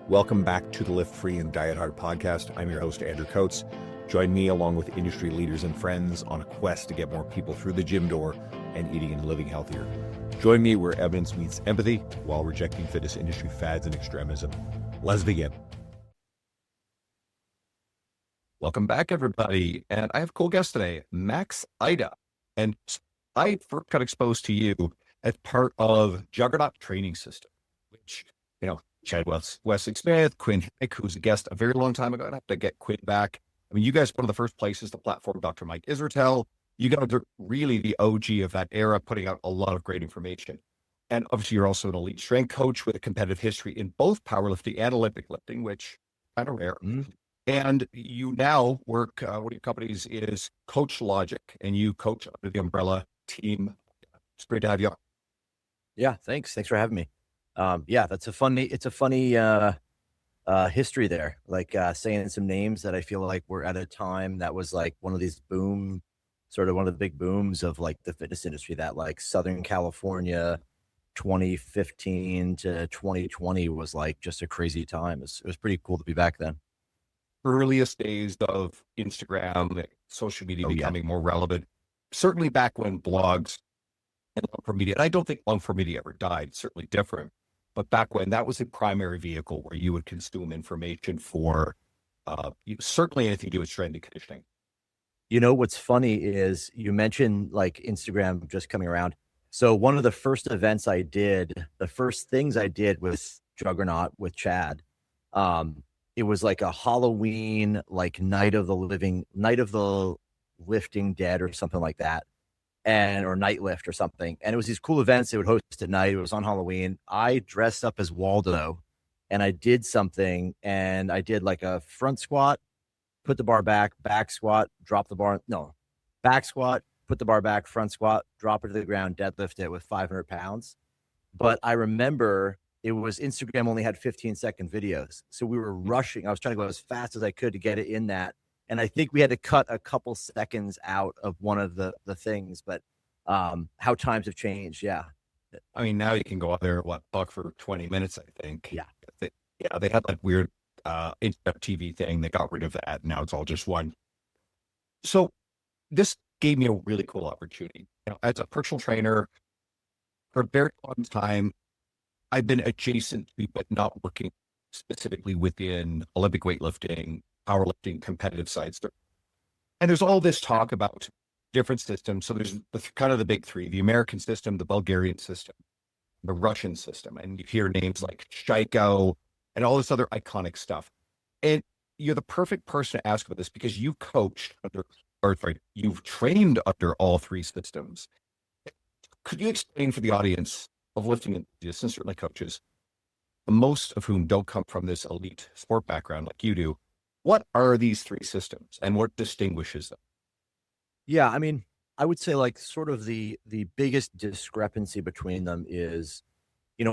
Welcome back to the Lift Free and Diet Hard podcast. I'm your host, Andrew Coates. Join me along with industry leaders and friends on a quest to get more people through the gym door and eating and living healthier. Join me where evidence meets empathy while rejecting fitness industry fads and extremism. Let's begin. Welcome back, everybody. And I have a cool guest today, Max Aita. And I first got exposed to you as part of Juggernaut training system, which, Chad Wesley Smith, Quinn Hick, who's a guest a very long time ago. I'd have to get Quinn back. I mean, you guys, one of the first places to platform Dr. Mike Israetel. You guys are really the OG of that era, putting out a lot of great information. And obviously, you're also an elite strength coach with a competitive history in both powerlifting and Olympic lifting, which kind of rare. And you now work, one of your companies is Coach Logic, and you coach under the umbrella team. It's great to have you on. Yeah, thanks. Thanks for having me. It's a funny history there, like saying some names that I feel like we're at a time that was like one of these one of the big booms of like the fitness industry, that like Southern California 2015 to 2020 was like just a crazy time. It was pretty cool to be back then. Earliest days of Instagram, social media becoming more relevant. Certainly back when blogs and long-form media, and I don't think long-form media ever died, certainly different. But back when that was the primary vehicle where you would consume information for certainly anything to do with strength and conditioning. You know, what's funny is you mentioned like Instagram just coming around. So one of the first things I did with Juggernaut with Chad, it was like a Halloween, like night of the lifting dead or something like that. Or night lift or something. And it was these cool events they would host at night. It was on Halloween. I dressed up as Waldo and I did something, and I did like a front squat, put the bar back squat, drop the bar. No, back squat, put the bar back, front squat, drop it to the ground, deadlift it with 500 pounds. But I remember it was Instagram only had 15-second videos. So we were rushing. I was trying to go as fast as I could to get it in that. And I think we had to cut a couple seconds out of one of the things, but how times have changed. Yeah. I mean, now you can go out there, buck for 20 minutes, I think. Yeah. They had that weird internet TV thing. They got rid of that. Now it's all just one. So this gave me a really cool opportunity. As a personal trainer for a very long time, I've been adjacent to, but not working specifically within Olympic weightlifting, powerlifting, competitive sides. And there's all this talk about different systems. So there's kind of the big three: the American system, the Bulgarian system, the Russian system. And you hear names like Shaiko and all this other iconic stuff. And you're the perfect person to ask about this because you've trained under all three systems. Could you explain for the audience of lifting enthusiasts and certainly coaches, most of whom don't come from this elite sport background like you do, what are these three systems and what distinguishes them? Yeah, I mean, I would say like sort of the biggest discrepancy between them is,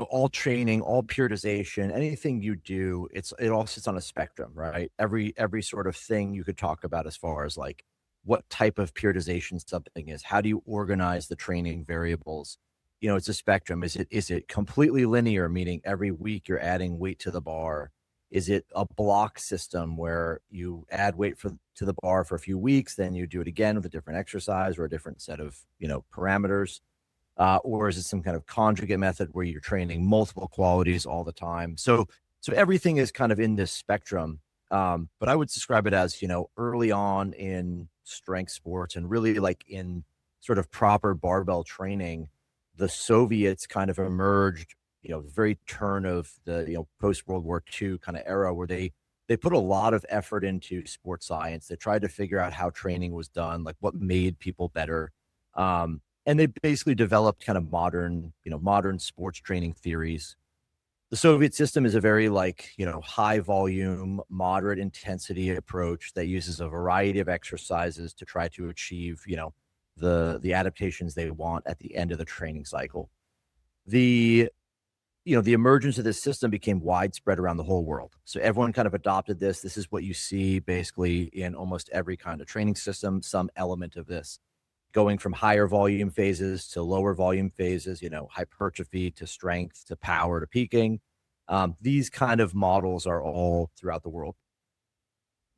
all training, all periodization, anything you do, it all sits on a spectrum, right? Every sort of thing you could talk about as far as like what type of periodization something is. How do you organize the training variables? It's a spectrum. Is it completely linear, meaning every week you're adding weight to the bar? Is it a block system where you add weight to the bar for a few weeks, then you do it again with a different exercise or a different set of, parameters? Or is it some kind of conjugate method where you're training multiple qualities all the time? So everything is kind of in this spectrum. But I would describe it as, early on in strength sports and really like in sort of proper barbell training, the Soviets kind of emerged, very turn of the, post World War II kind of era, where they put a lot of effort into sports science. They tried to figure out how training was done, like what made people better. And they basically developed kind of modern sports training theories. The Soviet system is a very high volume, moderate intensity approach that uses a variety of exercises to try to achieve, the adaptations they want at the end of the training cycle. The emergence of this system became widespread around the whole world. So everyone kind of adopted this. This is what you see basically in almost every kind of training system, some element of this, going from higher volume phases to lower volume phases, hypertrophy to strength to power to peaking. These kind of models are all throughout the world.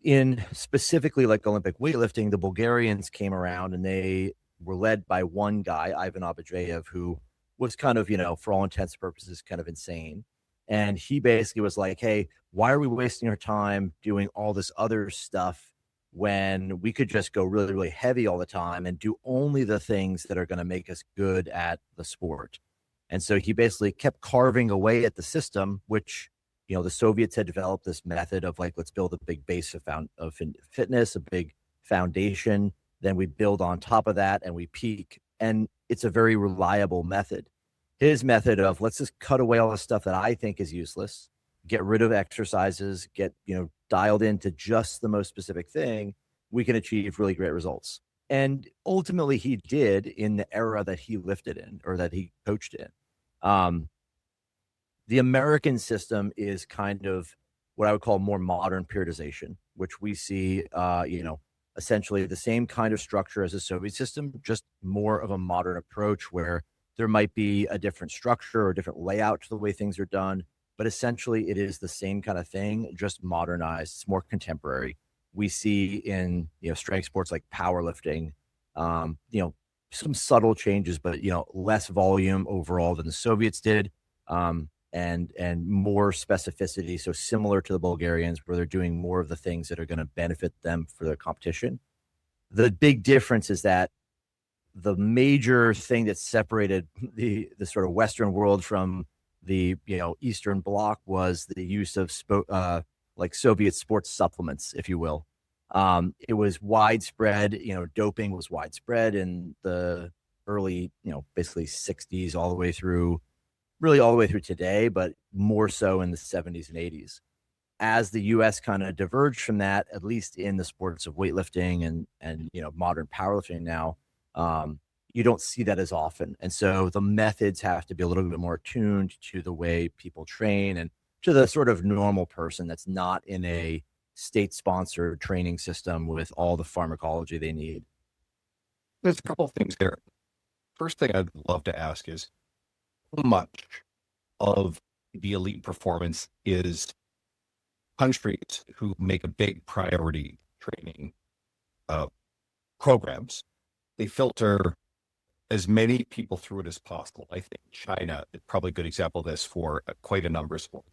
In specifically like Olympic weightlifting, the Bulgarians came around and they were led by one guy, Ivan Abadreyev, who was kind of, for all intents and purposes, kind of insane. And he basically was like, hey, why are we wasting our time doing all this other stuff when we could just go really, really heavy all the time and do only the things that are going to make us good at the sport? And so he basically kept carving away at the system, which, the Soviets had developed this method of like, let's build a big base of fitness, a big foundation. Then we build on top of that and we peak. And it's a very reliable method. His method of let's just cut away all the stuff that I think is useless, get rid of exercises, get, dialed into just the most specific thing, we can achieve really great results. And ultimately he did in the era that he lifted in or that he coached in. The American system is kind of what I would call more modern periodization, which we see, essentially the same kind of structure as the Soviet system, just more of a modern approach where there might be a different structure or different layout to the way things are done. But essentially it is the same kind of thing, just modernized. It's more contemporary. We see in, strength sports like powerlifting, some subtle changes, but, less volume overall than the Soviets did. And more specificity. So similar to the Bulgarians, where they're doing more of the things that are going to benefit them for their competition. The big difference is that the major thing that separated the sort of Western world from the Eastern Bloc was the use of like Soviet sports supplements, if you will. It was widespread. Doping was widespread in the early, basically 60s all the way through today, but more so in the 70s and 80s. As the U.S. kind of diverged from that, at least in the sports of weightlifting and modern powerlifting now, you don't see that as often. And so the methods have to be a little bit more tuned to the way people train and to the sort of normal person that's not in a state-sponsored training system with all the pharmacology they need. There's a couple of things there. First thing I'd love to ask is, how much of the elite performance is countries who make a big priority training programs? They filter as many people through it as possible. I think China is probably a good example of this for quite a number of sports.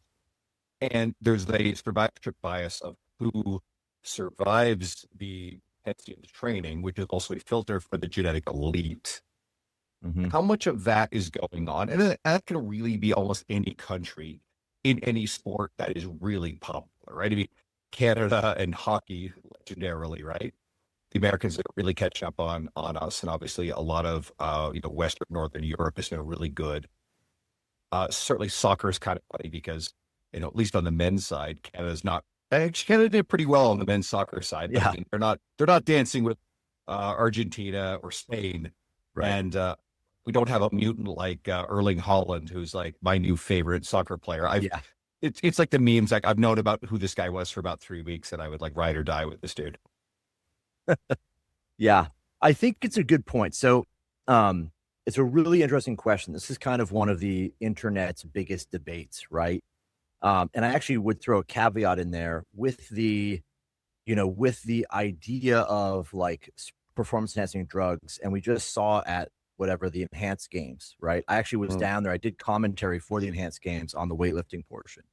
And there's a survivorship bias of who survives the intensity of the training, which is also a filter for the genetic elite. Mm-hmm. How much of that is going on? And that can really be almost any country in any sport that is really popular, right? I mean, Canada and hockey legendarily, right? The Americans are really catching up on us. And obviously a lot of, Western, Northern Europe is really good. Certainly soccer is kind of funny because, at least on the men's side, Canada did pretty well on the men's soccer side. But, yeah. I mean, they're not dancing with Argentina or Spain. Right. And, we don't have a mutant like Erling Haaland, who's like my new favorite soccer player. It's like the memes. Like I've known about who this guy was for about 3 weeks, and I would like ride or die with this dude. Yeah, I think it's a good point. So, it's a really interesting question. This is kind of one of the internet's biggest debates, right? And I actually would throw a caveat in there with the idea of like performance enhancing drugs, and we just saw at whatever the enhanced games, right? I actually was down there. I did commentary for the enhanced games on the weightlifting portion.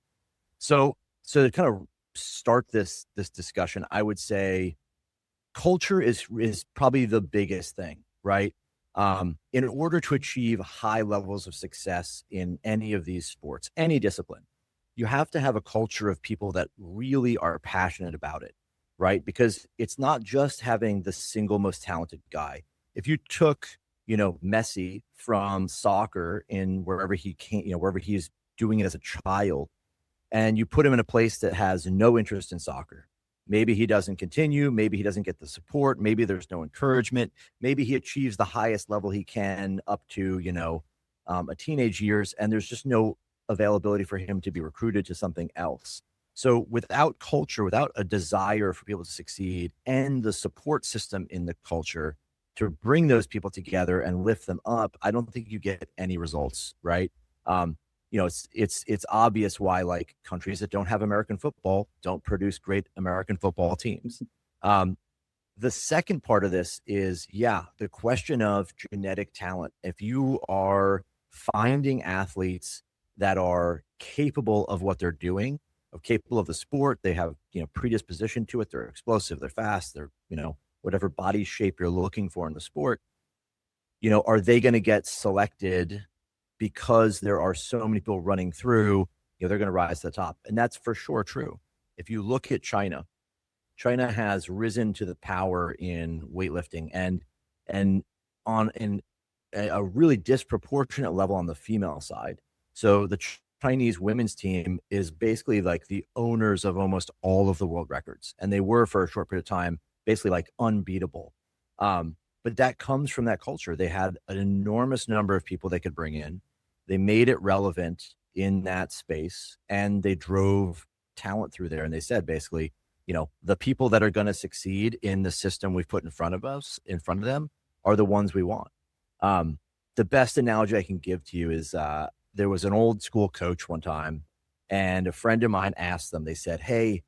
So to kind of start this discussion, I would say culture is probably the biggest thing, right? In order to achieve high levels of success in any of these sports, any discipline, you have to have a culture of people that really are passionate about it, right? Because it's not just having the single most talented guy. If you took Messi from soccer in wherever he came, wherever he's doing it as a child, and you put him in a place that has no interest in soccer. Maybe he doesn't continue. Maybe he doesn't get the support. Maybe there's no encouragement. Maybe he achieves the highest level he can up to, a teenage years, and there's just no availability for him to be recruited to something else. So without culture, without a desire for people to succeed and the support system in the culture to bring those people together and lift them up, I don't think you get any results, right? it's obvious why like countries that don't have American football don't produce great American football teams. The second part of this is, the question of genetic talent. If you are finding athletes that are capable of what they're doing, capable of the sport, they have, predisposition to it, they're explosive, they're fast, they're, whatever body shape you're looking for in the sport, are they going to get selected because there are so many people running through, they're going to rise to the top. And that's for sure true. If you look at China has risen to the power in weightlifting and on a really disproportionate level on the female side. So the Chinese women's team is basically like the owners of almost all of the world records. And they were for a short period of time, basically like unbeatable. But that comes from that culture. They had an enormous number of people they could bring in. They made it relevant in that space and they drove talent through there. And they said, basically, the people that are going to succeed in the system we've put in front of them are the ones we want. The best analogy I can give to you is there was an old school coach one time and a friend of mine asked them, they said, hey,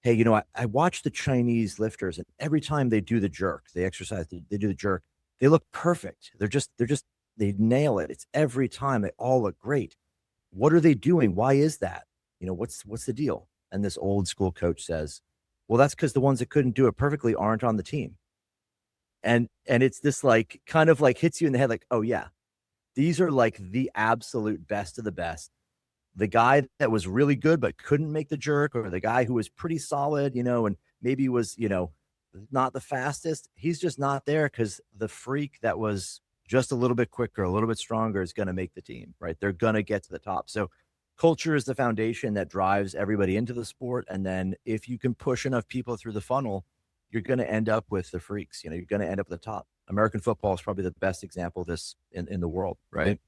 I watch the Chinese lifters and every time they do the jerk, they exercise, they do the jerk, they look perfect. They nail it. It's every time. They all look great. What are they doing? Why is that? What's the deal? And this old school coach says, well, that's because the ones that couldn't do it perfectly aren't on the team. And it's this like kind of like hits you in the head like, oh yeah, these are like the absolute best of the best. The guy that was really good but couldn't make the jerk, or the guy who was pretty solid, and maybe was, not the fastest, he's just not there because the freak that was just a little bit quicker, a little bit stronger is going to make the team, right? They're going to get to the top. So culture is the foundation that drives everybody into the sport. And then if you can push enough people through the funnel, you're going to end up with the freaks. You're going to end up at the top. American football is probably the best example of this in the world, right?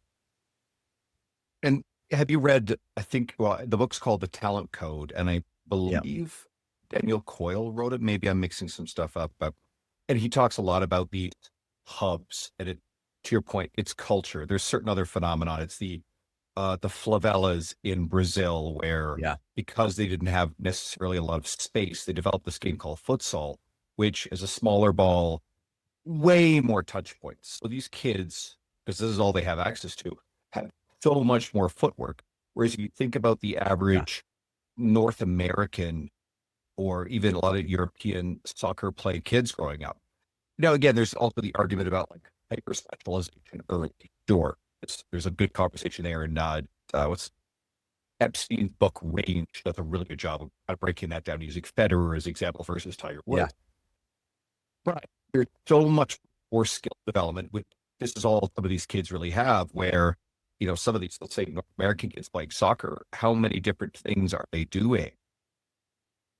And have you read, I think, the book's called The Talent Code, and I believe Daniel Coyle wrote it. Maybe I'm mixing some stuff up, and he talks a lot about the hubs. And to your point, it's culture. There's certain other phenomenon. It's the favelas in Brazil where, because they didn't have necessarily a lot of space, they developed this game called futsal, which is a smaller ball, way more touch points. So these kids, because this is all they have access to, have so much more footwork. Whereas if you think about the average North American or even a lot of European soccer play kids growing up. Now, again, there's also the argument about like hyper specialization early. Sure. There's a good conversation there. And what's Epstein's book Range does a really good job of breaking that down using Federer as example versus Tiger Woods. Yeah. But there's so much more skill development, which this is all some of these kids really have, where, some of these, let's say, North American kids playing soccer, how many different things are they doing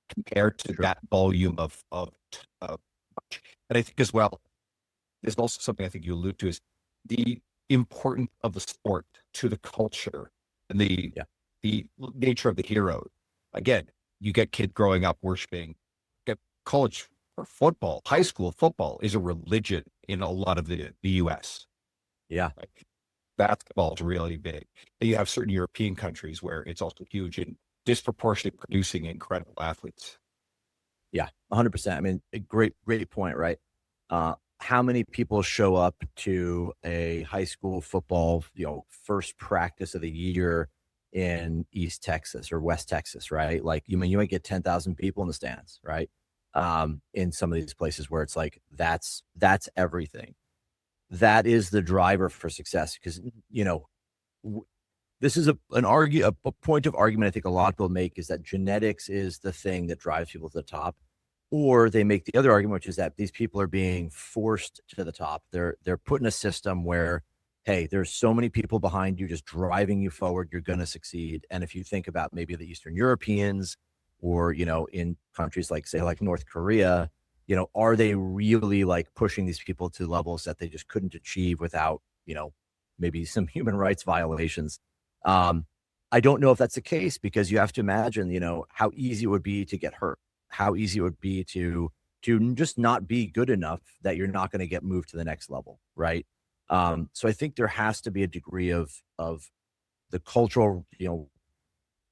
compared to that volume of and I think as well, there's also something I think you allude to is the importance of the sport to the culture and the nature of the hero. Again, you get kid growing up worshiping college or football, high school football is a religion in a lot of the US. Yeah. Like, basketball is really big. And you have certain European countries where it's also huge and disproportionately producing incredible athletes. Yeah, 100%. I mean, a great point, right? How many people show up to a high school football, first practice of the year in East Texas or West Texas, right? Like, you might get 10,000 people in the stands, right? In some of these places where it's like, that's everything. That is the driver for success. Because, this is a point of argument I think a lot of people make, is that genetics is the thing that drives people to the top. Or they make the other argument, which is that these people are being forced to the top. They're put in a system where, hey, there's so many people behind you just driving you forward, you're going to succeed. And if you think about maybe the Eastern Europeans or, in countries like, say, like North Korea, are they really like pushing these people to levels that they just couldn't achieve without, maybe some human rights violations? I don't know if that's the case, because you have to imagine, how easy it would be to get hurt, how easy it would be to just not be good enough that you're not going to get moved to the next level. Right. So I think there has to be a degree of the cultural,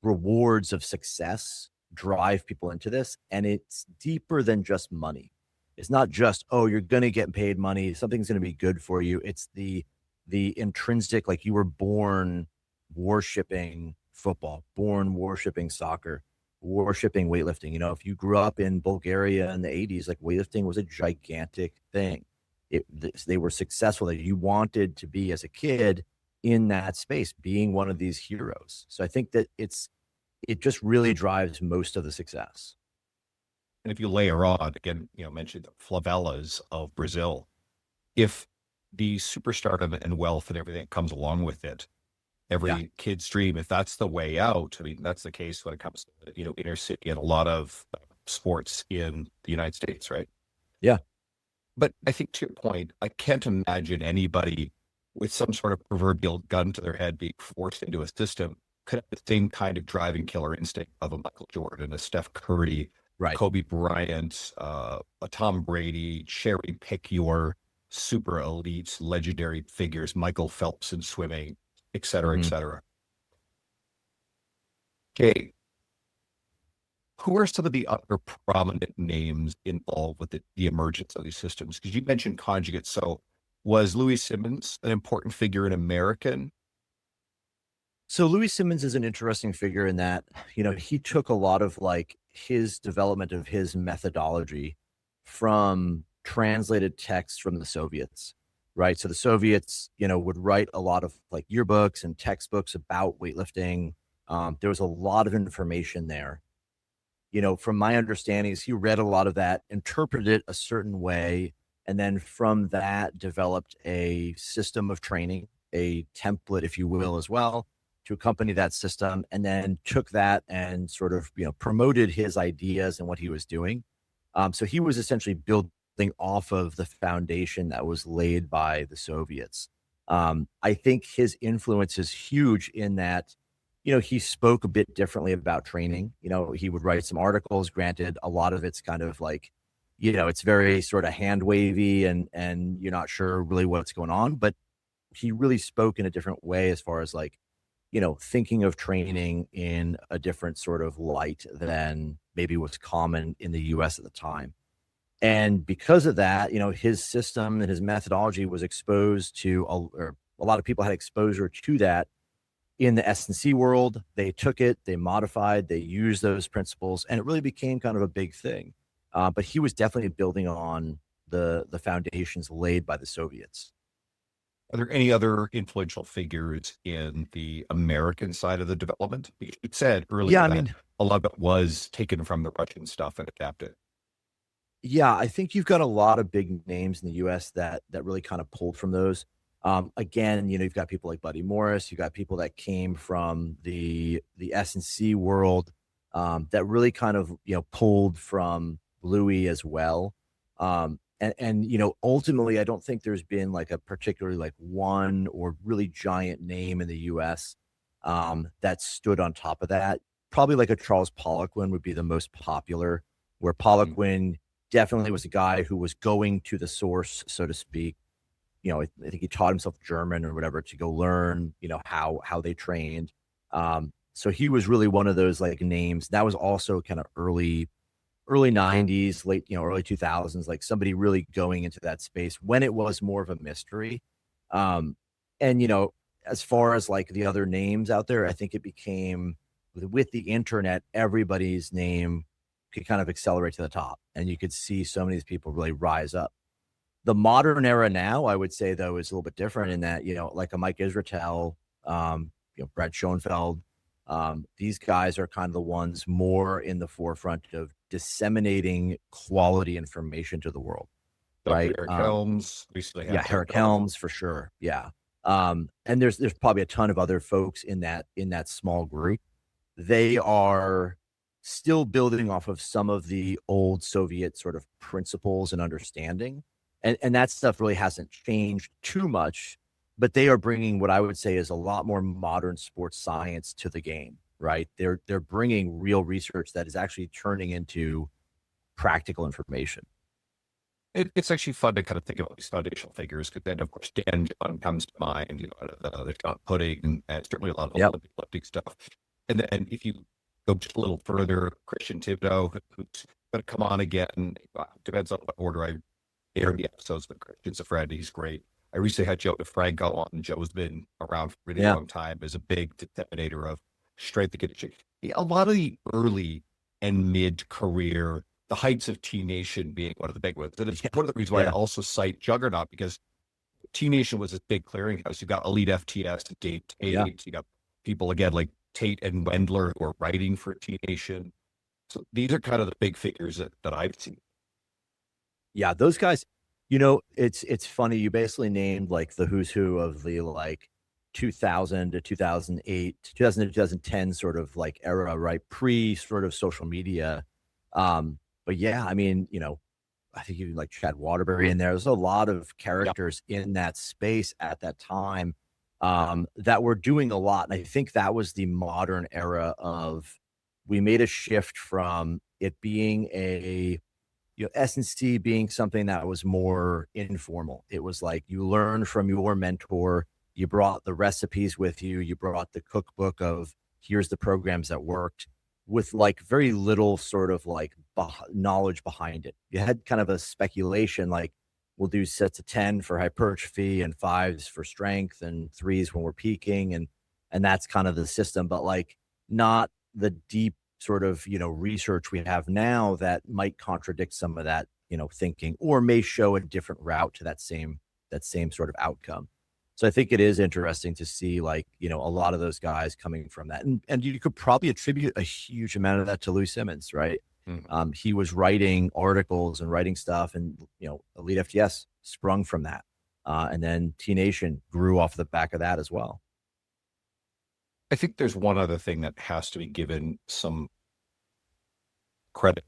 rewards of success drive people into this, and it's deeper than just money. It's not just, oh, you're going to get paid money, something's going to be good for you. It's the intrinsic, like you were born worshiping football, born worshiping soccer, worshiping weightlifting. If you grew up in Bulgaria in the 80s, like weightlifting was a gigantic thing. They were successful, that you wanted to be as a kid in that space, being one of these heroes. So I think that it just really drives most of the success. And if you layer on, again, mentioned the favelas of Brazil, if the superstardom and wealth and everything that comes along with it, every kid's dream, if that's the way out, I mean, that's the case when it comes to, inner city and a lot of sports in the United States, right? Yeah. But I think to your point, I can't imagine anybody with some sort of proverbial gun to their head being forced into a system could have the same kind of driving killer instinct of a Michael Jordan, a Steph Curry, Right. Kobe Bryant, a Tom Brady. Cherry pick your super elite, legendary figures, Michael Phelps in swimming, et cetera, et cetera. Okay. Who are some of the other prominent names involved with the emergence of these systems? Because you mentioned Conjugate. So was Louis Simmons an important figure in American? So Louis Simmons is an interesting figure in that, he took a lot of like his development of his methodology from translated texts from the Soviets, right? So the Soviets, would write a lot of like yearbooks and textbooks about weightlifting. There was a lot of information there. From my understandings, he read a lot of that, interpreted it a certain way, and then from that developed a system of training, a template, if you will, as well, to accompany that system, and then took that and sort of, promoted his ideas and what he was doing. So he was essentially building off of the foundation that was laid by the Soviets. I think his influence is huge in that, he spoke a bit differently about training. He would write some articles. Granted, a lot of it's kind of like, it's very sort of hand wavy and you're not sure really what's going on, but he really spoke in a different way as far as like, thinking of training in a different sort of light than maybe was common in the US at the time. And because of that, his system and his methodology was exposed to, or a lot of people had exposure to that in the S&C world. They took it, they modified, they used those principles, and it really became kind of a big thing. But he was definitely building on the foundations laid by the Soviets. Are there any other influential figures in the American side of the development? You said earlier that a lot of it was taken from the Russian stuff and adapted. Yeah, I think you've got a lot of big names in the US that really kind of pulled from those. Again, you've got people like Buddy Morris, you've got people that came from the S&C world that really kind of, pulled from Louis as well. And ultimately, I don't think there's been like a particularly like one or really giant name in the US that stood on top of that. Probably like a Charles Poliquin would be the most popular, where Poliquin definitely was a guy who was going to the source, so to speak. I think he taught himself German or whatever to go learn, how they trained. So he was really one of those like names. That was also kind of early 90s, late, early 2000s, like somebody really going into that space when it was more of a mystery. And, as far as like the other names out there, I think it became with the internet, everybody's name could kind of accelerate to the top, and you could see so many of these people really rise up. The modern era now, I would say, though, is a little bit different in that, like a Mike Israetel, Brett Schoenfeld, these guys are kind of the ones more in the forefront of disseminating quality information to the world, right? Eric Helms, Eric Helms for sure. Yeah. And there's probably a ton of other folks in that small group. They are still building off of some of the old Soviet sort of principles and understanding. And that stuff really hasn't changed too much, but they are bringing what I would say is a lot more modern sports science to the game, right? They're bringing real research that is actually turning into practical information. It's actually fun to kind of think about these foundational figures, because then, of course, Dan John comes to mind, the John Pudding, and certainly a lot of Yep. Olympic lifting stuff. And then if you go just a little further, Christian Thibodeau, who's going to come on again, depends on what order I air the episodes, but Christian's a friend. He's great. I recently had Joe DeFranco on, and Joe's been around for a really Yeah. long time as a big disseminator of strength and conditioning. A lot of the early and mid-career, the heights of T Nation being one of the big ones. And it's one of the reasons why I also cite Juggernaut, because T Nation was this big clearinghouse. You got Elite FTS, Dave Tate, you got people again like Tate and Wendler who are writing for T Nation. So these are kind of the big figures that I've seen. Yeah, those guys, it's funny. You basically named like the who's who of the like 2000 to 2008, 2000 to 2010 sort of like era, right? Pre sort of social media. But yeah, I mean, I think even like Chad Waterbury in there. There's a lot of characters in that space at that time that were doing a lot. And I think that was the modern era of, we made a shift from it being S&C being something that was more informal. It was like you learn from your mentor, you brought the recipes with you, you brought the cookbook of here's the programs that worked, with like very little sort of like knowledge behind it. You had kind of a speculation, like we'll do sets of 10 for hypertrophy and 5s for strength and 3s when we're peaking. And that's kind of the system, but like not the deep sort of, research we have now that might contradict some of that, thinking, or may show a different route to that same sort of outcome. So I think it is interesting to see like, a lot of those guys coming from that. And you could probably attribute a huge amount of that to Lou Simmons, right? Mm-hmm. He was writing articles and writing stuff, and, Elite FTS sprung from that. And then T Nation grew off the back of that as well. I think there's one other thing that has to be given some credit,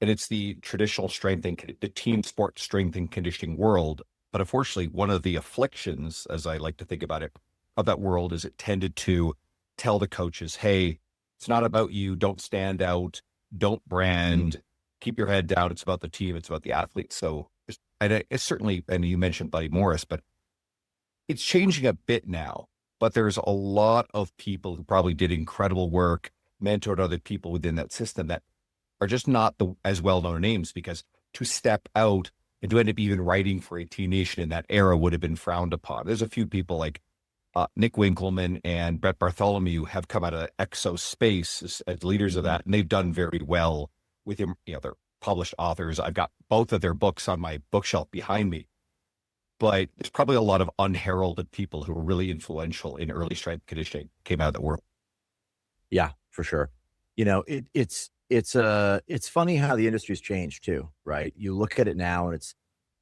and it's the traditional the team sport strength and conditioning world. But unfortunately, one of the afflictions, as I like to think about it, of that world is it tended to tell the coaches, hey, it's not about you. Don't stand out. Don't brand. Keep your head down. It's about the team. It's about the athlete. So it's certainly, and you mentioned Buddy Morris, but it's changing a bit now. But there's a lot of people who probably did incredible work, mentored other people within that system that are just not as well-known names, because to step out and to end up even writing for a T Nation in that era would have been frowned upon. There's a few people like Nick Winkleman and Brett Bartholomew have come out of Exo Space as leaders of that, and they've done very well with him. They're published authors. I've got both of their books on my bookshelf behind me. But there's probably a lot of unheralded people who were really influential in early strength conditioning came out of the world. Yeah, for sure. It's funny how the industry's changed too, right? You look at it now, and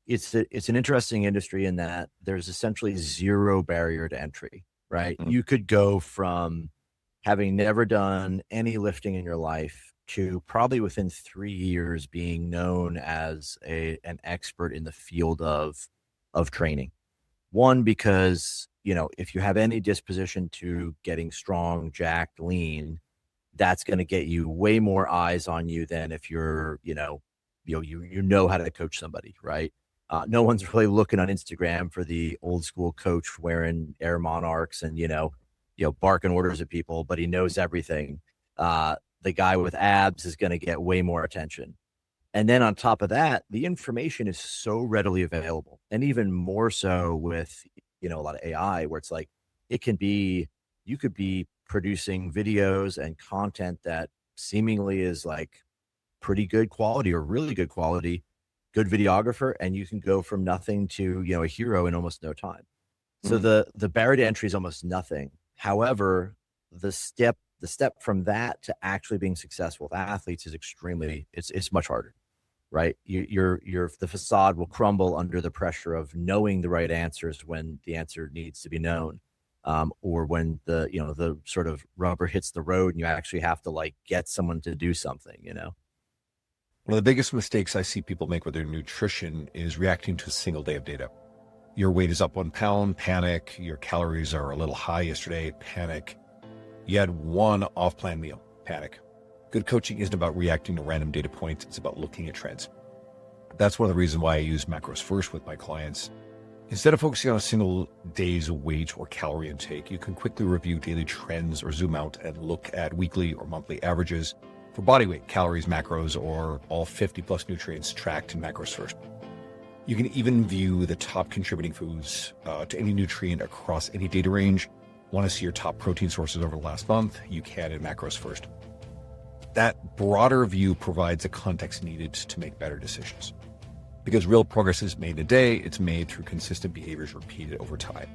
it's an interesting industry in that there's essentially zero barrier to entry, right? Mm-hmm. You could go from having never done any lifting in your life to probably within 3 years being known as an expert in the field of training. One, because, if you have any disposition to getting strong, jacked, lean, that's going to get you way more eyes on you than if you're, you know how to coach somebody, right? No one's really looking on Instagram for the old school coach wearing Air Monarchs and, barking orders at people, but he knows everything. The guy with abs is going to get way more attention. And then on top of that, the information is so readily available, and even more so with, a lot of AI, where it's like, you could be producing videos and content that seemingly is like pretty good quality or really good quality, good videographer, and you can go from nothing to, a hero in almost no time. So the barrier to entry is almost nothing. However, the step from that to actually being successful with athletes is it's much harder, right? The facade will crumble under the pressure of knowing the right answers when the answer needs to be known, or when the sort of rubber hits the road and you actually have to like get someone to do something. One of the biggest mistakes I see people make with their nutrition is reacting to a single day of data. Your weight is up 1 pound, panic. Your calories are a little high yesterday, panic. You had one off-plan meal, panic. Good coaching isn't about reacting to random data points. It's about looking at trends. That's one of the reasons why I use macros first with my clients. Instead of focusing on a single day's weight or calorie intake, you can quickly review daily trends or zoom out and look at weekly or monthly averages for body weight, calories, macros, or all 50 plus nutrients tracked in macros first. You can even view the top contributing foods to any nutrient across any data range. Want to see your top protein sources over the last month? You can in macros first. That broader view provides the context needed to make better decisions. Because real progress is made in a day, it's made through consistent behaviors repeated over time.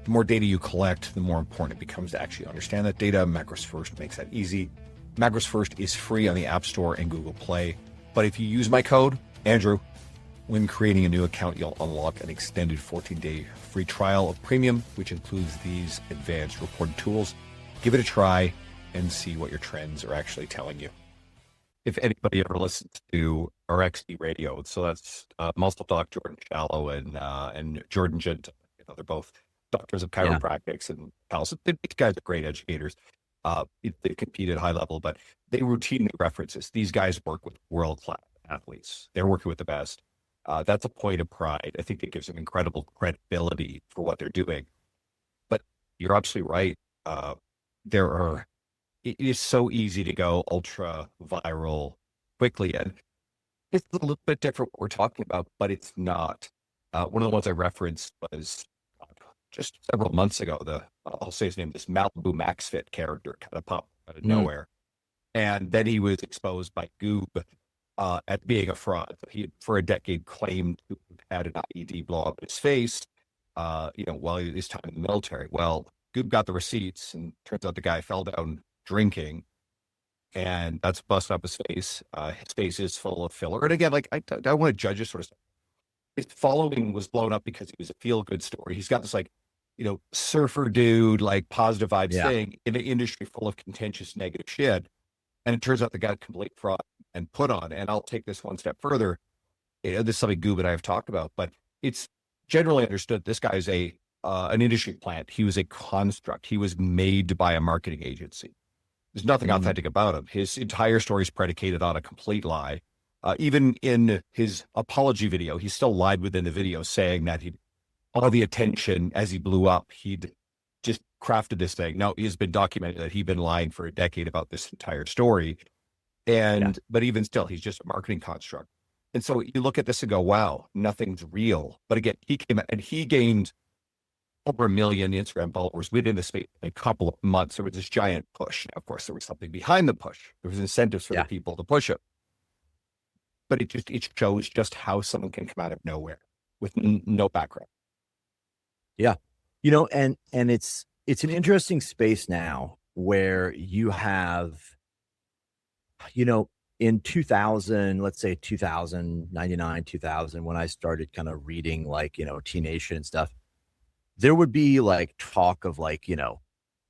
The more data you collect, the more important it becomes to actually understand that data. Macros First makes that easy. Macros First is free on the App Store and Google Play. But if you use my code, Andrew, when creating a new account, you'll unlock an extended 14-day free trial of Premium, which includes these advanced reporting tools. Give it a try and see what your trends are actually telling you. If anybody ever listens to RXD Radio, so that's Muscle Doc Jordan Shallow and Jordan Gent, they're both doctors of chiropractics and health. These guys are great educators. They compete at high level, but they routinely reference this. These guys work with world-class athletes. They're working with the best. That's a point of pride. I think it gives them incredible credibility for what they're doing. But you're absolutely right. It is so easy to go ultra viral quickly. And it's a little bit different what we're talking about, but it's not. One of the ones I referenced was just several months ago. I'll say his name, this Malibu Max Fit character kind of popped out of nowhere. And then he was exposed by Goob at being a fraud. So he had, for a decade, claimed to have had an IED blow up his face, while he was time in the military. Well, Goob got the receipts, and turns out the guy fell down drinking, and that's busted up his face. His face is full of filler. And again, like I don't want to judge this sort of stuff. His following was blown up because he was a feel-good story. He's got this surfer dude, like positive vibes thing in an industry full of contentious negative shit. And it turns out the guy complete fraud and put on. And I'll take this one step further. This is something Goob and I have talked about, but it's generally understood this guy is an industry plant. He was a construct. He was made by a marketing agency. There's nothing authentic about him. His entire story is predicated on a complete lie. Even in his apology video, he still lied within the video, saying that all the attention as he blew up, he'd just crafted this thing. No, he's been documented that he'd been lying for a decade about this entire story. But even still, he's just a marketing construct. And so you look at this and go, wow, nothing's real. But again, he came out and he gained over 1 million Instagram followers within the space in a couple of months. There was this giant push. Now, of course, there was something behind the push. There was incentives for the people to push it. But it shows just how someone can come out of nowhere with no background. Yeah. And it's an interesting space now where you have, in 2000, let's say 2099, 2000, when I started kind of reading T Nation and stuff, there would be talk of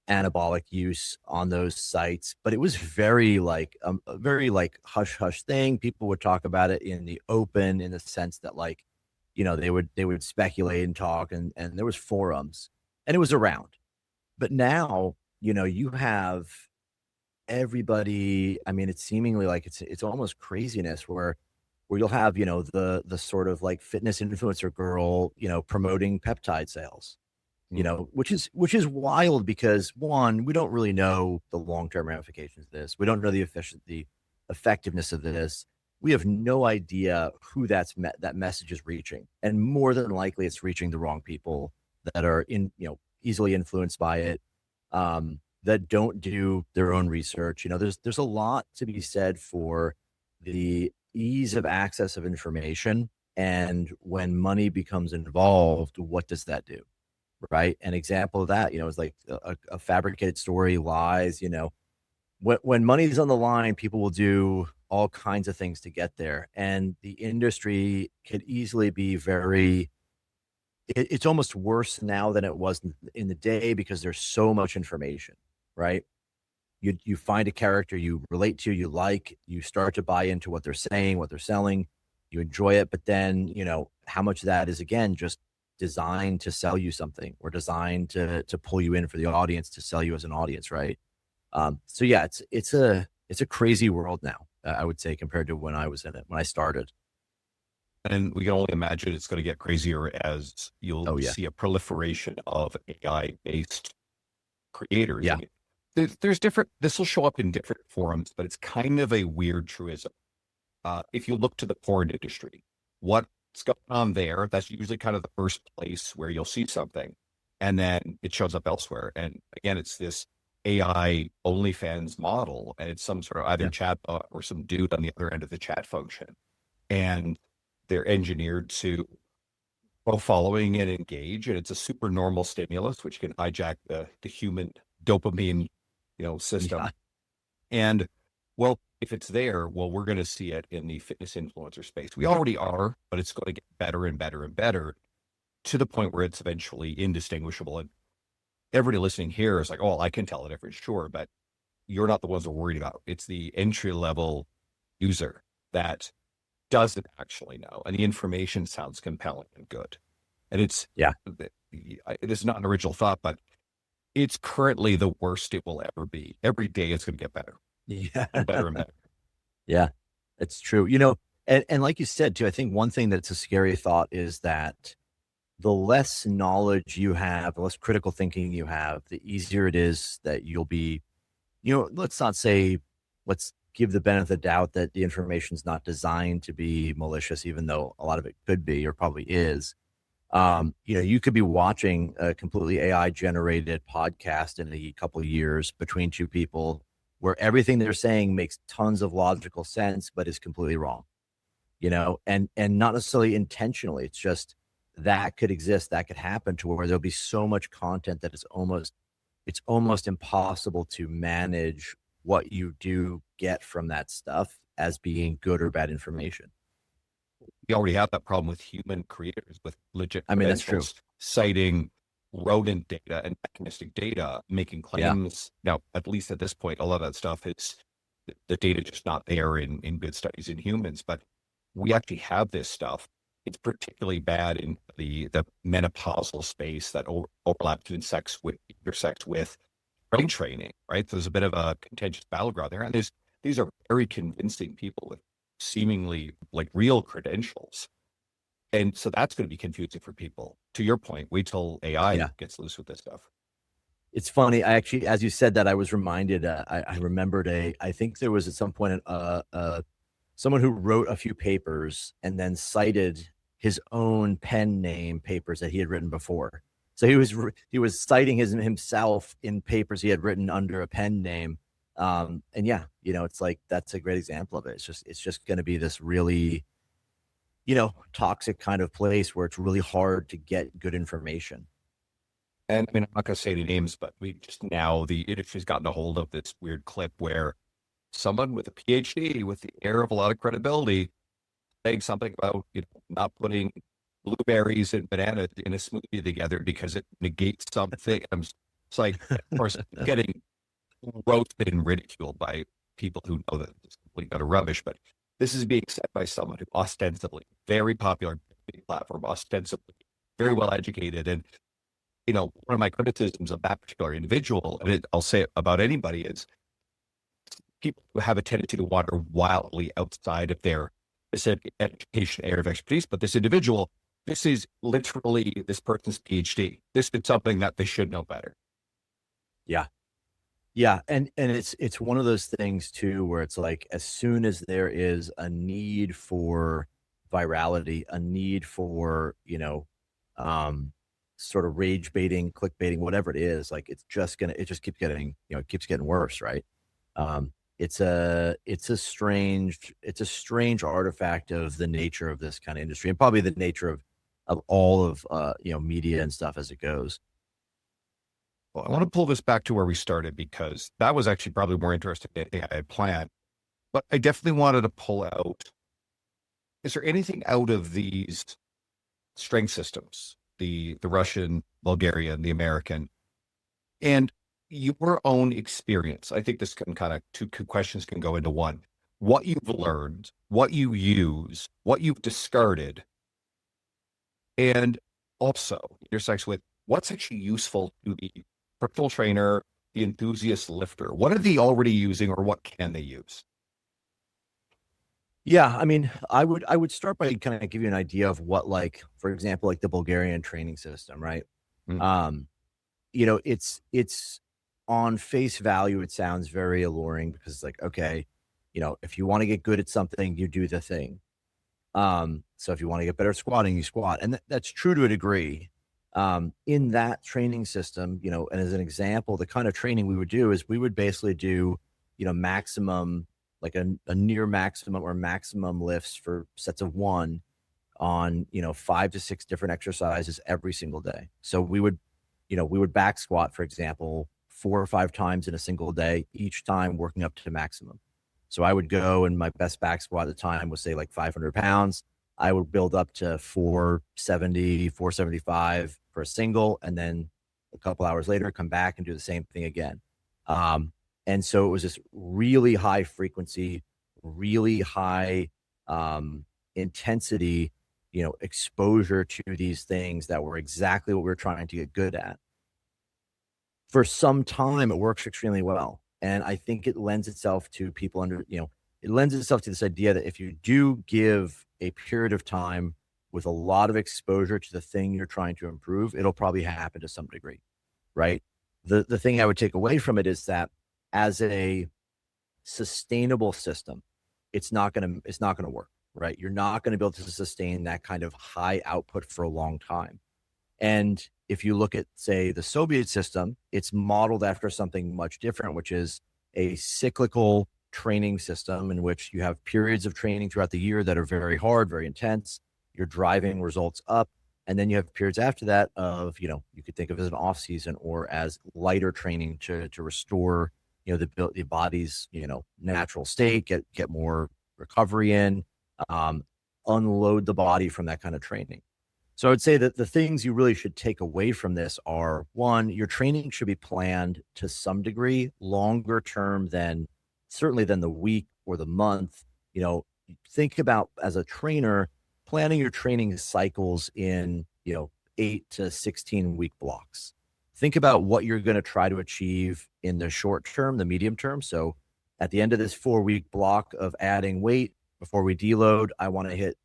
anabolic use on those sites, but it was very a very hush hush thing. People would talk about it in the open, in the sense that they would speculate and talk, and there was forums, and it was around. But now, you have everybody. I mean, it's seemingly it's almost craziness where you'll have, the sort of fitness influencer girl, promoting peptide sales, which is wild because, one, we don't really know the long-term ramifications of this. We don't know the effectiveness of this. We have no idea who that message is reaching. And more than likely it's reaching the wrong people that are easily influenced by it, that don't do their own research. There's a lot to be said for the ease of access of information. And when money becomes involved, what does that do? Right. An example of that, is a fabricated story, lies, when money's on the line, people will do all kinds of things to get there. And the industry could easily be it's almost worse now than it was in the day, because there's so much information, right? You find a character you relate to, you like, you start to buy into what they're saying, what they're selling, you enjoy it. But then, how much of that is, again, just designed to sell you something, or designed to pull you in for the audience, to sell you as an audience, right? So yeah, it's a crazy world now, I would say, compared to when I was in it, when I started. And we can only imagine it's going to get crazier as you'll Oh, yeah. see a proliferation of AI-based creators. I Yeah. mean, there's different, this will show up in different forums, but it's kind of a weird truism. If you look to the porn industry, what's going on there, that's usually kind of the first place where you'll see something. And then it shows up elsewhere. And again, it's this AI OnlyFans model, and it's some sort of either Yeah. chat or some dude on the other end of the chat function. And they're engineered to both following and engage. And it's a super normal stimulus, which can hijack the human dopamine, system. Yeah. And well, if it's there, well, we're going to see it in the fitness influencer space. We already are, but it's going to get better and better and better to the point where it's eventually indistinguishable. And everybody listening here is like, oh, I can tell the difference, sure, but you're not the ones we're worried about. It's the entry level user that doesn't actually know, and the information sounds compelling and good. And it's, Yeah. this is not an original thought, but it's currently the worst it will ever be. Every day it's going to get better Yeah. and better and better. Yeah, it's true. And like you said too, I think one thing that's a scary thought is that the less knowledge you have, the less critical thinking you have, the easier it is that you'll be, let's not say, let's give the benefit of the doubt that the information is not designed to be malicious, even though a lot of it could be or probably is. You could be watching a completely AI generated podcast in a couple of years between two people where everything they're saying makes tons of logical sense, but is completely wrong, and not necessarily intentionally. It's just that could exist, that could happen to where there'll be so much content that it's almost impossible to manage what you do get from that stuff as being good or bad information. We already have that problem with human creators with legit I mean, that's true. credentials, citing rodent data and mechanistic data, making Yeah. claims. Now, at least at this point, a lot of that stuff is the data just not there in good studies in humans, but we actually have this stuff. It's particularly bad in the menopausal space that overlaps in intersects with brain training, right? There's a bit of a contentious battleground there. And these are very convincing people with seemingly like real credentials. And so that's going to be confusing for people. To your point, wait till AI Yeah. gets loose with this stuff. It's funny. I actually, as you said that, I was reminded. I remembered I think there was at some point someone who wrote a few papers and then cited his own pen name papers that he had written before. So he was citing himself in papers he had written under a pen name. And yeah, it's like that's a great example of it. It's just going to be this really, toxic kind of place where it's really hard to get good information. And I mean, I'm not going to say any names, but we just now the industry's gotten a hold of this weird clip where someone with a PhD with the air of a lot of credibility saying something about not putting blueberries and bananas in a smoothie together because it negates something. It's like, of course, getting roasted and ridiculed by people who know that it's complete utter rubbish. But this is being said by someone who ostensibly very popular platform, ostensibly very well educated, and one of my criticisms of that particular individual, and I'll say it about anybody, is people who have a tendency to wander wildly outside of their specific education area of expertise. But this individual, this is literally this person's PhD. This is something that they should know better. Yeah. Yeah, and it's one of those things too where it's like as soon as there is a need for virality, a need for, sort of rage baiting, clickbaiting, whatever it is, like it just keeps getting, it keeps getting worse, right? It's a strange artifact of the nature of this kind of industry and probably the nature of all of media and stuff as it goes. Well, I want to pull this back to where we started because that was actually probably more interesting than anything I had planned. But I definitely wanted to pull out, is there anything out of these strength systems, the Russian, Bulgarian, the American, and your own experience? I think this can kind of two questions can go into one. What you've learned, what you use, what you've discarded, and also intersects with what's actually useful to the personal trainer, the enthusiast lifter. What are they already using or what can they use? Yeah, I mean, I would start by kind of give you an idea of what, like, for example, like the Bulgarian training system, right? Mm, Um, it's on face value, it sounds very alluring because it's like, okay, if you want to get good at something, you do the thing. So if you want to get better at squatting, you squat. And that's true to a degree. In that training system, and as an example, the kind of training we would do is we would basically do, maximum, like a near maximum or maximum lifts for sets of one on, 5 to 6 different exercises every single day. So we would back squat, for example, 4 or 5 times in a single day, each time working up to maximum. So I would go, and my best back squat at the time was, say, like 500 pounds. I would build up to 470, 475 for a single, and then a couple hours later, come back and do the same thing again. Um, and so it was this really high frequency, really high intensity, exposure to these things that were exactly what we were trying to get good at. For some time, it works extremely well. And I think it lends itself to people it lends itself to this idea that if you do give a period of time with a lot of exposure to the thing you're trying to improve, it'll probably happen to some degree, right? The thing I would take away from it is that as a sustainable system, it's not gonna work, right? You're not gonna be able to sustain that kind of high output for a long time. And if you look at, say, the Soviet system, it's modeled after something much different, which is a cyclical training system in which you have periods of training throughout the year that are very hard, very intense. You're driving results up. And then you have periods after that of, you could think of as an off season or as lighter training to restore, the body's, natural state, get more recovery in, um, unload the body from that kind of training. So I would say that the things you really should take away from this are, one, your training should be planned to some degree longer term than certainly than the week or the month. Think about, as a trainer, planning your training cycles in, 8 to 16 week blocks. Think about what you're going to try to achieve in the short term, the medium term. So at the end of this 4 week block of adding weight, before we deload, I want to hit,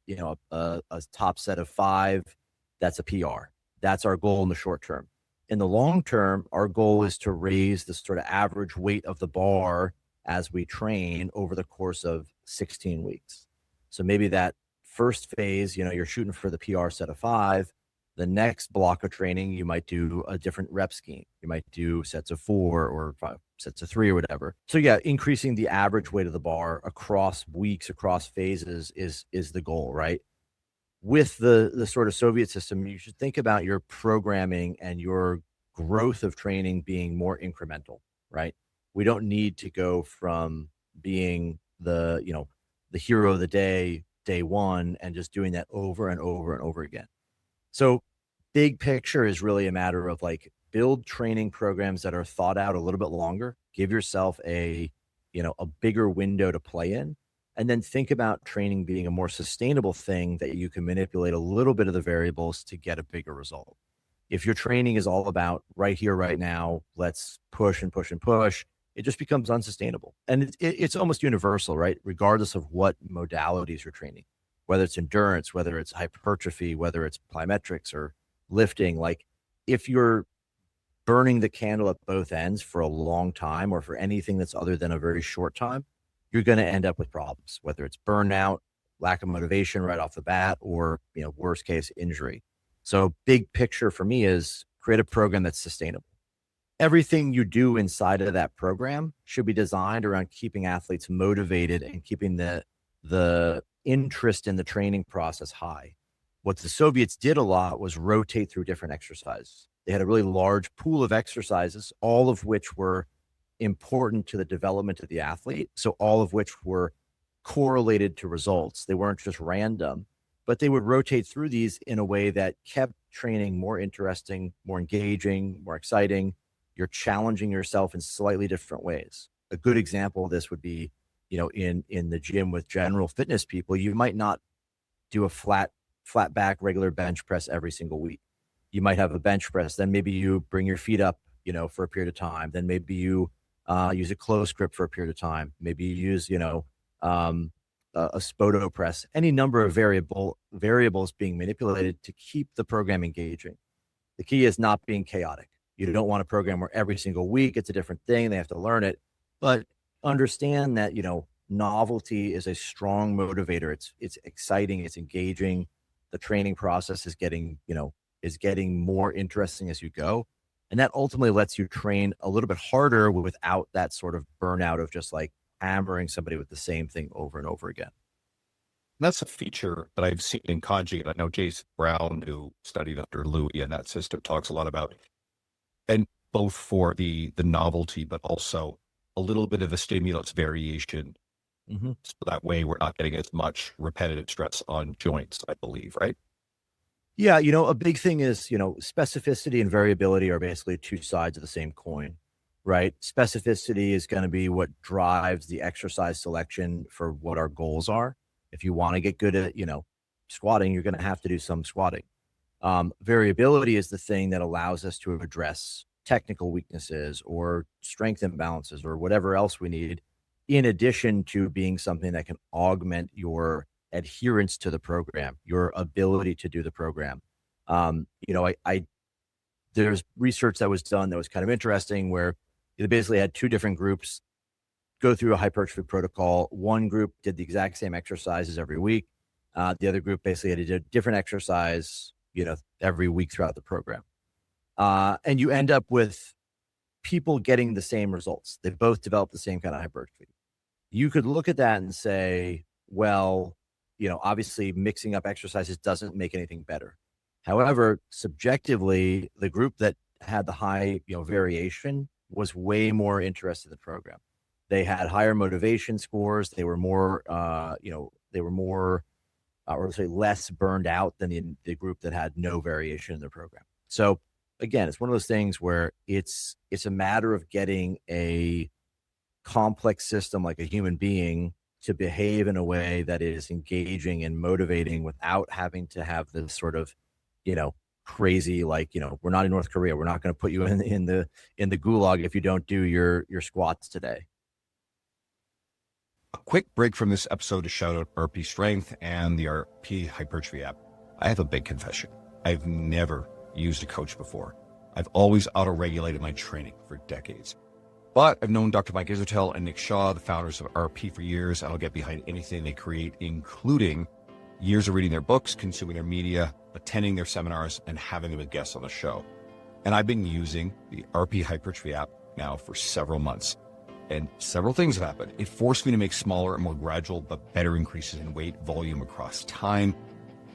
a top set of 5. That's a PR. That's our goal in the short term. In the long term, our goal is to raise the sort of average weight of the bar as we train over the course of 16 weeks. So maybe that first phase, you're shooting for the PR set of 5. The next block of training, you might do a different rep scheme. You might do sets of 4 or 5, sets of 3 or whatever. So yeah, increasing the average weight of the bar across weeks, across phases is the goal, right? With the sort of Soviet system, you should think about your programming and your growth of training being more incremental, right? We don't need to go from being the hero of the day one, and just doing that over and over and over again. So big picture is really a matter of, like, build training programs that are thought out a little bit longer, give yourself a bigger window to play in, and then think about training being a more sustainable thing that you can manipulate a little bit of the variables to get a bigger result. If your training is all about right here, right now, let's push and push and push, it just becomes unsustainable. And it's almost universal, right? Regardless of what modalities you're training, whether it's endurance, whether it's hypertrophy, whether it's plyometrics or lifting. Like, if you're burning the candle at both ends for a long time, or for anything that's other than a very short time, you're going to end up with problems, whether it's burnout, lack of motivation right off the bat, or, worst case, injury. So big picture for me is create a program that's sustainable. Everything you do inside of that program should be designed around keeping athletes motivated and keeping the interest in the training process high. What the Soviets did a lot was rotate through different exercises. They had a really large pool of exercises, all of which were important to the development of the athlete. So all of which were correlated to results. They weren't just random, but they would rotate through these in a way that kept training more interesting, more engaging, more exciting. You're challenging yourself in slightly different ways. A good example of this would be, in the gym with general fitness people, you might not do a flat back regular bench press every single week. You might have a bench press, then maybe you bring your feet up, for a period of time. Then maybe you use a close grip for a period of time. Maybe you use, a spoto press, any number of variables being manipulated to keep the program engaging. The key is not being chaotic. You don't want a program where every single week it's a different thing. They have to learn it, but understand that, novelty is a strong motivator. It's exciting. It's engaging. The training process is getting more interesting as you go. And that ultimately lets you train a little bit harder without that sort of burnout of just like hammering somebody with the same thing over and over again. That's a feature that I've seen in Conjugate. I know Jason Brown, who studied under Louis in that system, talks a lot about, and both for the novelty, but also a little bit of a stimulus variation. So that way we're not getting as much repetitive stress on joints, I believe, right? Yeah, a big thing is, specificity and variability are basically two sides of the same coin, right? Specificity is going to be what drives the exercise selection for what our goals are. If you want to get good at, squatting, you're going to have to do some squatting. Variability is the thing that allows us to address technical weaknesses or strength imbalances or whatever else we need, in addition to being something that can augment your adherence to the program, your ability to do the program. There's research that was done that was kind of interesting where they basically had two different groups go through a hypertrophy protocol. One group did the exact same exercises every week. The other group basically had to do a different exercise, every week throughout the program. And you end up with people getting the same results. They both developed the same kind of hypertrophy. You could look at that and say, well, obviously mixing up exercises doesn't make anything better. However, subjectively, the group that had the high, variation was way more interested in the program. They had higher motivation scores. They were more, or say less burned out than the group that had no variation in the program. So again, it's one of those things where it's a matter of getting a complex system like a human being to behave in a way that is engaging and motivating without having to have this sort of, crazy, like, we're not in North Korea. We're not going to put you in the gulag if you don't do your squats today. A quick break from this episode to shout out RP Strength and the RP Hypertrophy app. I have a big confession. I've never used a coach before. I've always auto-regulated my training for decades. But I've known Dr. Mike Isertel and Nick Shaw, the founders of RP, for years, and I'll get behind anything they create, including years of reading their books, consuming their media, attending their seminars, and having them as guests on the show. And I've been using the RP Hypertrophy app now for several months. And several things have happened. It forced me to make smaller and more gradual but better increases in weight volume across time,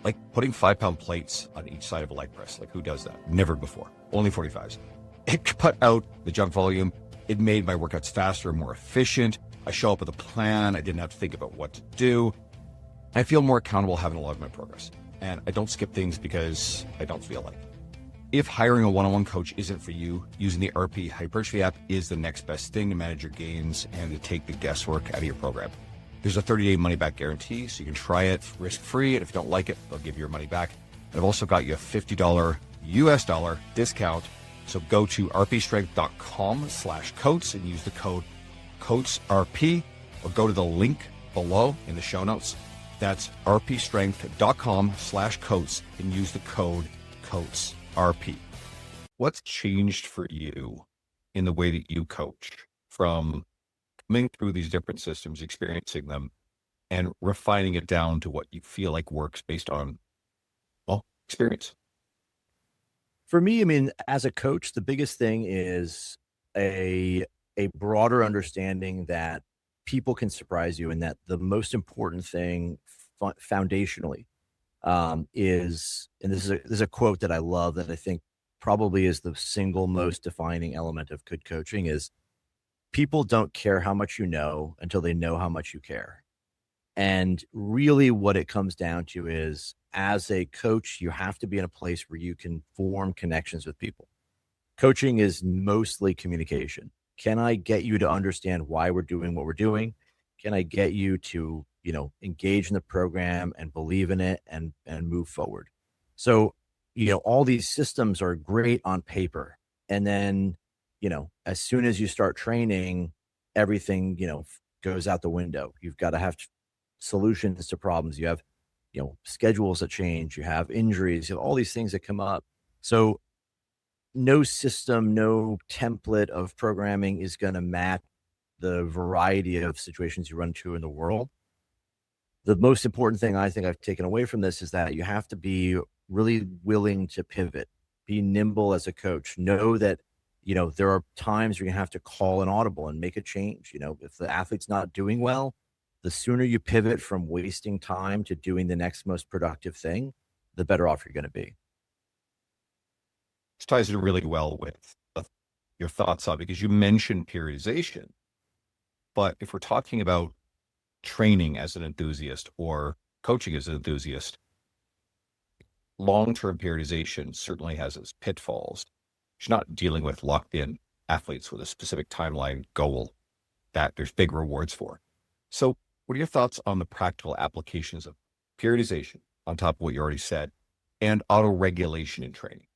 like putting 5-pound plates on each side of a leg press. Like, who does that? Never before. Only 45s. It cut out the junk volume. It made my workouts faster and more efficient. I show up with a plan. I didn't have to think about what to do. I feel more accountable having a log my progress. And I don't skip things because I don't feel like it. If hiring a one-on-one coach isn't for you, using the RP Hypertrophy app is the next best thing to manage your gains and to take the guesswork out of your program. There's a 30-day money-back guarantee, so you can try it risk-free, and if you don't like it, they'll give you your money back. And I've also got you a $50 US dollar discount, so go to rpstrength.com/coats and use the code COATSRP, or go to the link below in the show notes. That's rpstrength.com/coats and use the code COATSRP. What's changed for you in the way that you coach from coming through these different systems, experiencing them, and refining it down to what you feel like works based on, well, experience? For me, I mean, as a coach, the biggest thing is a broader understanding that people can surprise you, and that the most important thing foundationally is, and this is a quote that I love that I think probably is the single most defining element of good coaching, is people don't care how much you know until they know how much you care. And really what it comes down to is, as a coach, you have to be in a place where you can form connections with people. Coaching is mostly communication. Can I get you to understand why we're doing what we're doing? Can I get you to, engage in the program and believe in it and move forward? So, all these systems are great on paper. And then, as soon as you start training, everything, goes out the window. You've got to have solutions to problems. You have, schedules that change, you have injuries, you have all these things that come up. So no system, no template of programming is going to match the variety of situations you run into in the world. The most important thing I think I've taken away from this is that you have to be really willing to pivot, be nimble as a coach, know that, there are times where you have to call an audible and make a change. If the athlete's not doing well, the sooner you pivot from wasting time to doing the next most productive thing, the better off you're going to be. This ties in really well with your thoughts on, because you mentioned periodization, but if we're talking about training as an enthusiast or coaching as an enthusiast, long-term periodization certainly has its pitfalls. You're not dealing with locked-in athletes with a specific timeline goal that there's big rewards for. So what are your thoughts on the practical applications of periodization, on top of what you already said, and autoregulation in training?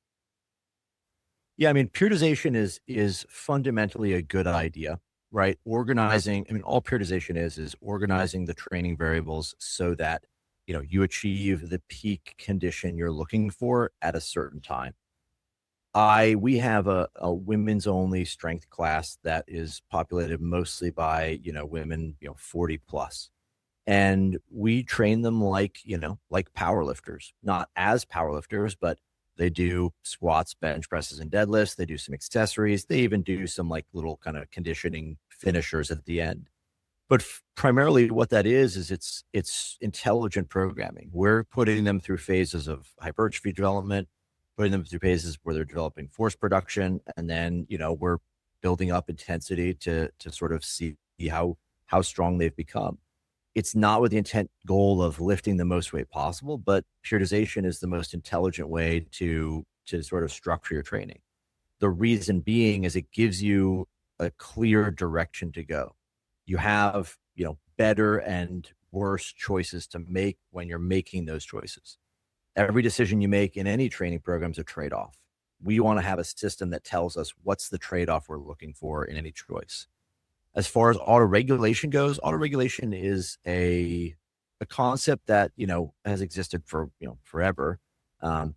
Yeah, I mean, periodization is fundamentally a good idea, right? Organizing, I mean, all periodization is organizing the training variables so that, you achieve the peak condition you're looking for at a certain time. We have a women's only strength class that is populated mostly by, women, 40 plus. And we train them like power lifters, not as power lifters, but they do squats, bench presses, and deadlifts. They do some accessories. They even do some like little kind of conditioning finishers at the end. But primarily what that is it's intelligent programming. We're putting them through phases of hypertrophy development, putting them through phases where they're developing force production. And then, we're building up intensity to sort of see how strong they've become. It's not with the intent goal of lifting the most weight possible, but periodization is the most intelligent way to sort of structure your training. The reason being is it gives you a clear direction to go. You have, better and worse choices to make when you're making those choices. Every decision you make in any training program is a trade-off. We want to have a system that tells us what's the trade-off we're looking for in any choice. As far as autoregulation goes, autoregulation is a concept that, has existed for, forever.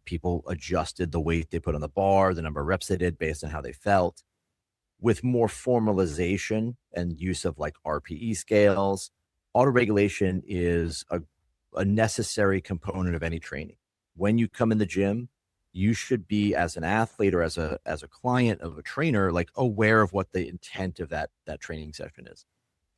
People adjusted the weight they put on the bar, the number of reps they did based on how they felt. With more formalization and use of like RPE scales, autoregulation is a necessary component of any training. When you come in the gym, you should be, as an athlete or as a client of a trainer, like aware of what the intent of that training session is.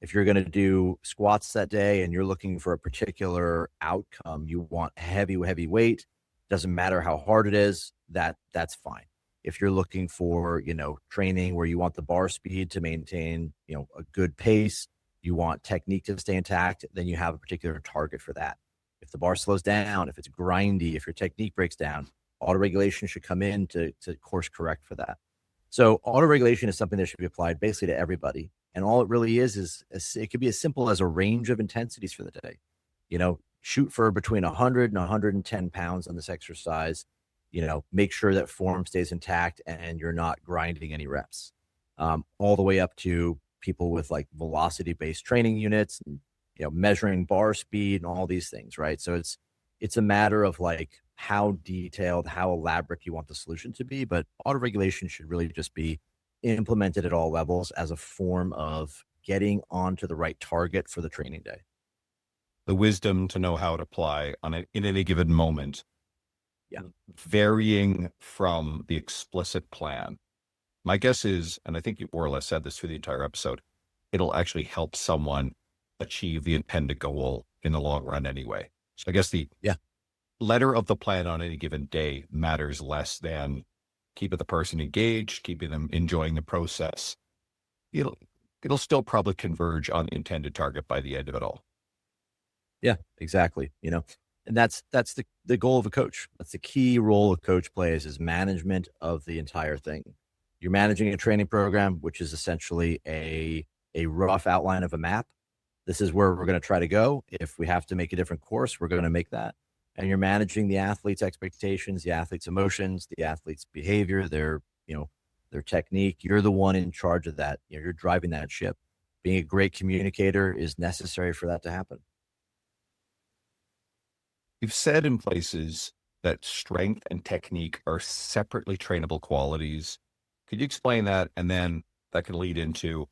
If you're going to do squats that day and you're looking for a particular outcome, you want heavy weight, doesn't matter how hard it is, that's fine. If you're looking for, training where you want the bar speed to maintain, a good pace, you want technique to stay intact, then you have a particular target for that. If the bar slows down, if it's grindy, if your technique breaks down, autoregulation should come in to course correct for that. So autoregulation is something that should be applied basically to everybody. And all it really is it could be as simple as a range of intensities for the day. Shoot for between 100 and 110 pounds on this exercise. Make sure that form stays intact and you're not grinding any reps. All the way up to people with like velocity-based training units and, measuring bar speed and all these things, right? So it's a matter of like how detailed, how elaborate you want the solution to be, but autoregulation should really just be implemented at all levels as a form of getting onto the right target for the training day. The wisdom to know how to apply in any given moment. Yeah. Varying from the explicit plan. My guess is, and I think you more or less said this through the entire episode, it'll actually help someone achieve the intended goal in the long run anyway. So I guess the letter of the plan on any given day matters less than keeping the person engaged, keeping them enjoying the process. It'll still probably converge on the intended target by the end of it all. Yeah, exactly. And that's the goal of a coach. That's the key role a coach plays, is management of the entire thing. You're managing a training program, which is essentially a rough outline of a map. This is where we're going to try to go. If we have to make a different course, we're going to make that. And you're managing the athlete's expectations, the athlete's emotions, the athlete's behavior, their technique. You're the one in charge of that. You're driving that ship. Being a great communicator is necessary for that to happen. You've said in places that strength and technique are separately trainable qualities. Could you explain that? And then that can lead into,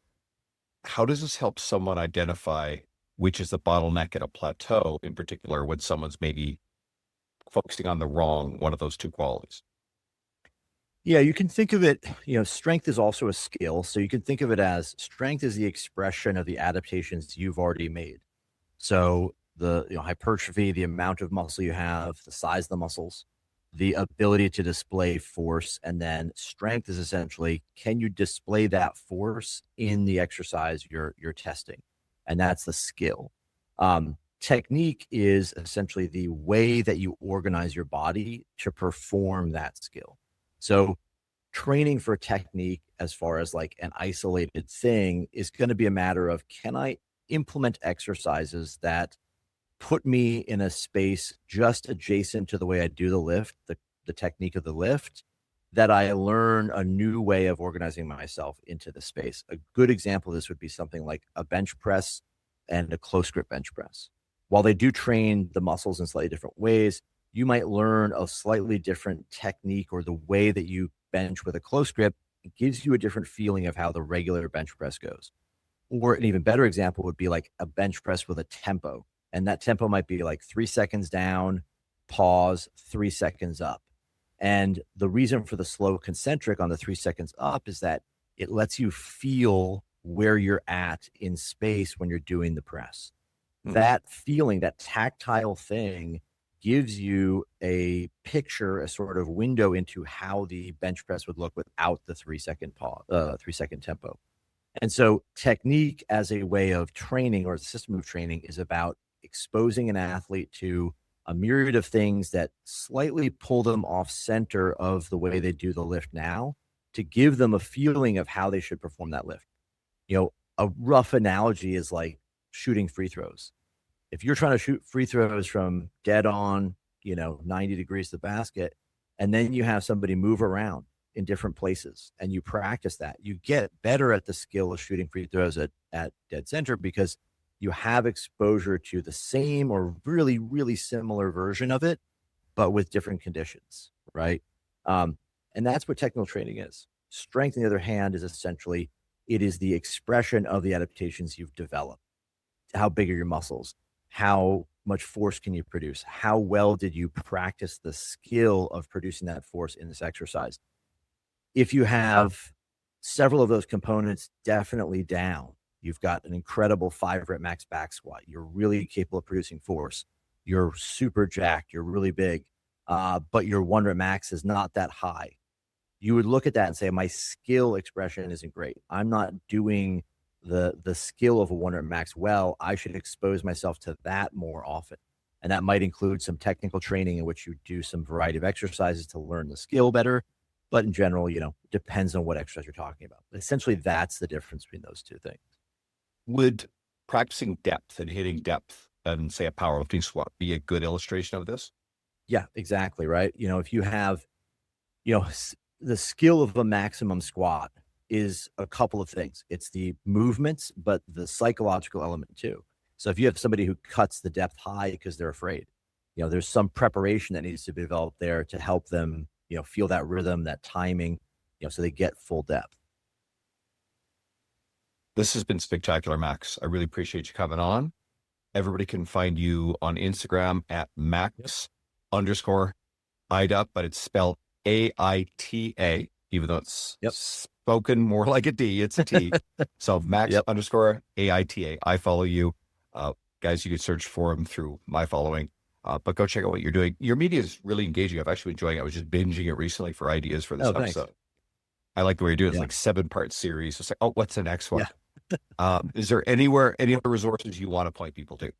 how does this help someone identify which is the bottleneck at a plateau, in particular, when someone's maybe focusing on the wrong one of those two qualities? Yeah, you can think of it, strength is also a skill. So you can think of it as strength is the expression of the adaptations you've already made. So the hypertrophy, the amount of muscle you have, the size of the muscles, the ability to display force, and then strength is essentially, can you display that force in the exercise you're testing? And that's the skill. Technique is essentially the way that you organize your body to perform that skill. So training for technique as far as like an isolated thing is going to be a matter of, can I implement exercises that put me in a space just adjacent to the way I do the lift, the technique of the lift, that I learn a new way of organizing myself into the space. A good example of this would be something like a bench press and a close grip bench press. While they do train the muscles in slightly different ways, you might learn a slightly different technique, or the way that you bench with a close grip gives you a different feeling of how the regular bench press goes. Or an even better example would be like a bench press with a tempo. And that tempo might be like 3 seconds down, pause, 3 seconds up. And the reason for the slow concentric on the 3 seconds up is that it lets you feel where you're at in space when you're doing the press. That feeling, that tactile thing, gives you a picture, a sort of window into how the bench press would look without the 3 second pause, 3 second tempo. And so technique as a way of training, or a system of training, is about exposing an athlete to a myriad of things that slightly pull them off center of the way they do the lift now, to give them a feeling of how they should perform that lift. A rough analogy is like shooting free throws. If you're trying to shoot free throws from dead on, 90 degrees to the basket, and then you have somebody move around in different places and you practice that, you get better at the skill of shooting free throws at dead center, because you have exposure to the same or really, really similar version of it, but with different conditions, right? And that's what technical training is. Strength, on the other hand, is essentially, it is the expression of the adaptations you've developed. How big are your muscles? How much force can you produce? How well did you practice the skill of producing that force in this exercise? If you have several of those components definitely down, you've got an incredible 5 rep max back squat, you're really capable of producing force, you're super jacked, you're really big, but your 1 rep max is not that high. You would look at that and say, my skill expression isn't great. I'm not doing the skill of a 1 rep max well. I should expose myself to that more often. And that might include some technical training in which you do some variety of exercises to learn the skill better. But in general, depends on what exercise you're talking about. But essentially, that's the difference between those two things. Would practicing depth and hitting depth and, say, a powerlifting squat be a good illustration of this? Yeah, exactly. Right. If you have, the skill of a maximum squat is a couple of things. It's the movements, but the psychological element too. So if you have somebody who cuts the depth high because they're afraid, there's some preparation that needs to be developed there to help them, feel that rhythm, that timing, so they get full depth. This has been spectacular, Max. I really appreciate you coming on. Everybody can find you on Instagram at Max_Ida, but it's spelled AITA, even though it's spoken more like a D, it's a T. So Max_AITA. I follow you. Guys, you can search for him through my following, but go check out what you're doing. Your media is really engaging. I've actually been enjoying it. I was just binging it recently for ideas for this episode. Thanks. I like the way you do it. It's like 7-part series. It's like, oh, what's the next one? Yeah. Is there any other resources you want to point people to?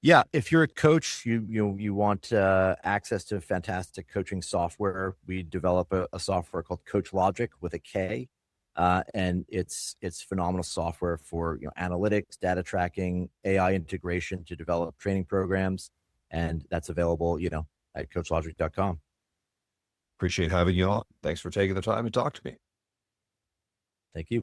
Yeah, if you're a coach, you want access to fantastic coaching software. We develop a software called Coach Logic with a K, and it's phenomenal software for analytics, data tracking, AI integration to develop training programs, and that's available at coachlogic.com. Appreciate having you on. Thanks for taking the time to talk to me. Thank you.